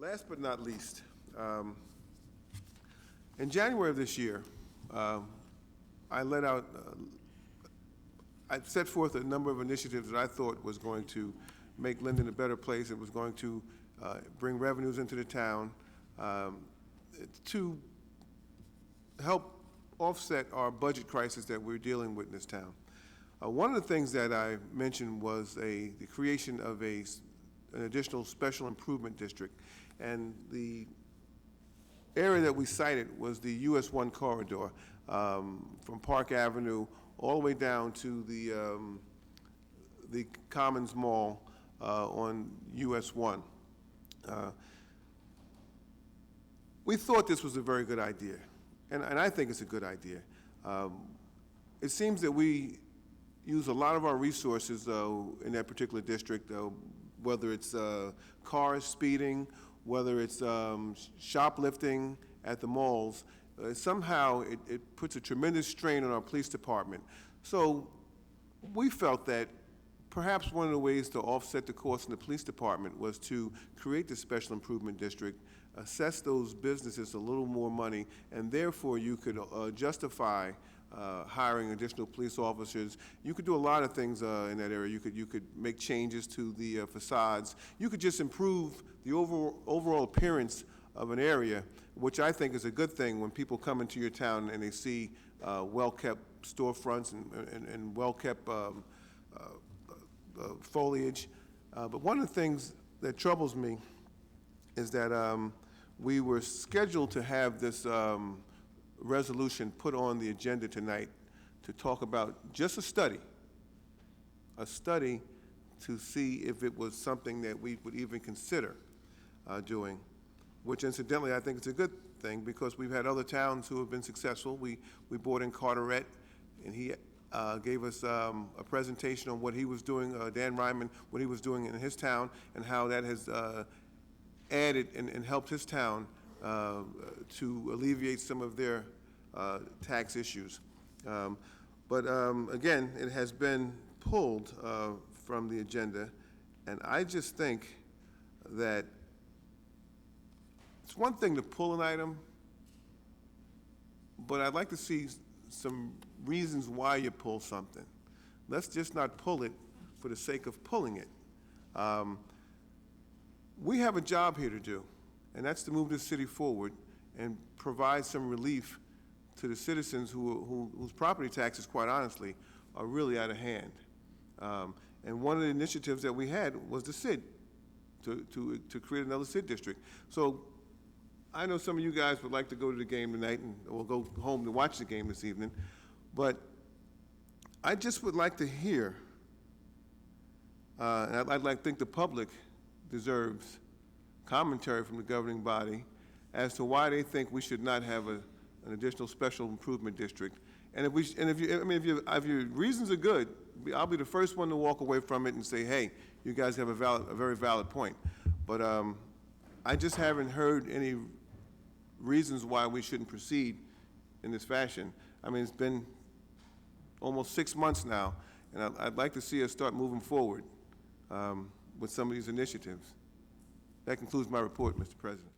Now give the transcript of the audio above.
Last but not least, in January of this year, I set forth a number of initiatives that I thought was going to make Linden a better place. It was going to bring revenues into the town to help offset our budget crisis that we're dealing with in this town. One of the things that I mentioned was the creation of an additional special improvement district, and the area that we cited was the US 1 corridor from Park Avenue all the way down to the Commons Mall on US 1. We thought this was a very good idea, and I think it's a good idea. It seems that we use a lot of our resources in that particular district, whether it's cars speeding, whether it's shoplifting at the malls. Somehow it puts a tremendous strain on our police department. So we felt that perhaps one of the ways to offset the cost in the police department was to create the special improvement district, assess those businesses a little more money, and therefore you could justify hiring additional police officers. You could do a lot of things in that area. You could make changes to the facades. You could just improve the overall appearance of an area, which I think is a good thing when people come into your town and they see well-kept storefronts and well-kept foliage. But one of the things that troubles me is that we were scheduled to have this resolution put on the agenda tonight to talk about just a study to see if it was something that we would even consider doing, which incidentally I think is a good thing because we've had other towns who have been successful. We brought in Carteret, and he gave us a presentation on what he was doing, Dan Ryman, what he was doing in his town and how that has added and helped his town to alleviate some of their tax issues. But again, it has been pulled from the agenda, and I just think that it's one thing to pull an item, but I'd like to see some reasons why you pull something. Let's just not pull it for the sake of pulling it. We have a job here to do, and that's to move this city forward and provide some relief to the citizens whose property taxes, quite honestly, are really out of hand. And one of the initiatives that we had was the SID, to create another SID district. So I know some of you guys would like to go to the game tonight and we'll go home to watch the game this evening, but I just would like to hear, and I'd like to think the public deserves commentary from the governing body as to why they think we should not have an additional special improvement district. And if your reasons are good, I'll be the first one to walk away from it and say, hey, you guys have a very valid point. But I just haven't heard any reasons why we shouldn't proceed in this fashion. I mean, it's been almost 6 months now, and I'd like to see us start moving forward with some of these initiatives. That concludes my report, Mr. President.